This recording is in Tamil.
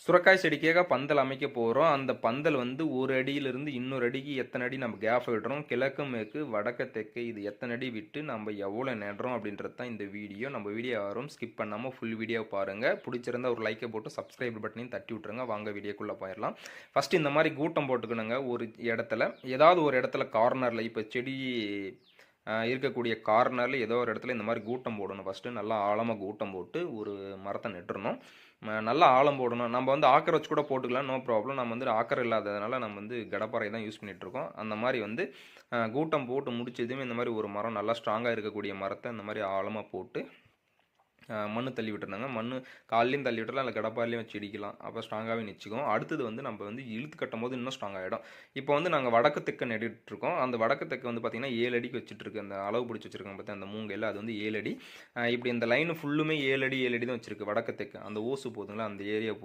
சுரக்காய் செடிக்காக பந்தல் அமைக்க போகிறோம். அந்த பந்தல் வந்து ஒரு அடியிலிருந்து இன்னொரு அடிக்கு எத்தனை அடி நம்ம கேப் விடுறோம், கிழக்கு மேற்கு வடக்கு தெற்கு இது எத்தனை அடி விட்டு நம்ம எவ்வளோ நடுறோம் அப்படின்றது தான் இந்த வீடியோ. நம்ம வீடியோ யாரும் ஸ்கிப் பண்ணாமல் ஃபுல் வீடியோ பாருங்கள். பிடிச்சிருந்தா ஒரு லைக்கை போட்டு சப்ஸ்கிரைப் பட்டனையும் தட்டி விட்ருங்க. வாங்க வீடியோக்குள்ளே போயிடலாம். ஃபஸ்ட்டு இந்த மாதிரி கூட்டம் போட்டுக்கணுங்க. ஒரு இடத்துல ஏதாவது ஒரு இடத்துல கார்னரில் இப்போ செடி இருக்கக்கூடிய கார்னரில் ஏதோ ஒரு இடத்துல இந்த மாதிரி கூட்டம் போடணும். ஃபஸ்ட்டு நல்லா ஆழமாக கூட்டம் போட்டு ஒரு மரத்தை நட்டுறணும். நல்லா ஆழம் போடணும். நம்ம வந்து ஆக்கரை வச்சு கூட போட்டுக்கலாம், நோ ப்ராப்ளம். நம்ம வந்து ஆக்கர் இல்லாததுனால நம்ம வந்து கடப்பாறை தான் யூஸ் பண்ணிகிட்ருக்கோம். அந்த மாதிரி வந்து கூட்டம் போட்டு முடிச்சதுமே இந்த மாதிரி ஒரு மரம் நல்லா ஸ்ட்ராங்காக இருக்கக்கூடிய மரத்தை இந்த மாதிரி ஆழமாக போட்டு மண் தள்ளி விட்டுருந்தாங்க. மண் கால்லையும் தள்ளி விட்டுலாம், இல்லை கடப்பாரிலையும் வச்சு இடிக்கலாம். அப்போ ஸ்ட்ராங்காகவே நிற்சிக்கும். அடுத்தது வந்து நம்ம வந்து இழுத்து கட்டும் போது இன்னும் ஸ்ட்ராங் ஆகிடும். இப்போ வந்து நாங்கள் வடக்கு தெற்கு நடிட்டுருக்கோம். அந்த வடக்கு தெற்கு வந்து பார்த்திங்கன்னா 7 அடிக்கு வச்சுட்ருக்கு. அந்த அளவு பிடிச்சி வச்சுருக்கோம் பார்த்தா அந்த மூங்கையில் அது வந்து 7 அடி. இப்படி இந்த லைன் ஃபுல்லுமே 7 அடி 7 அடி தான் வச்சுருக்கு வடக்கு தெற்கு. அந்த ஓசு போதுங்களா அந்த ஏரியா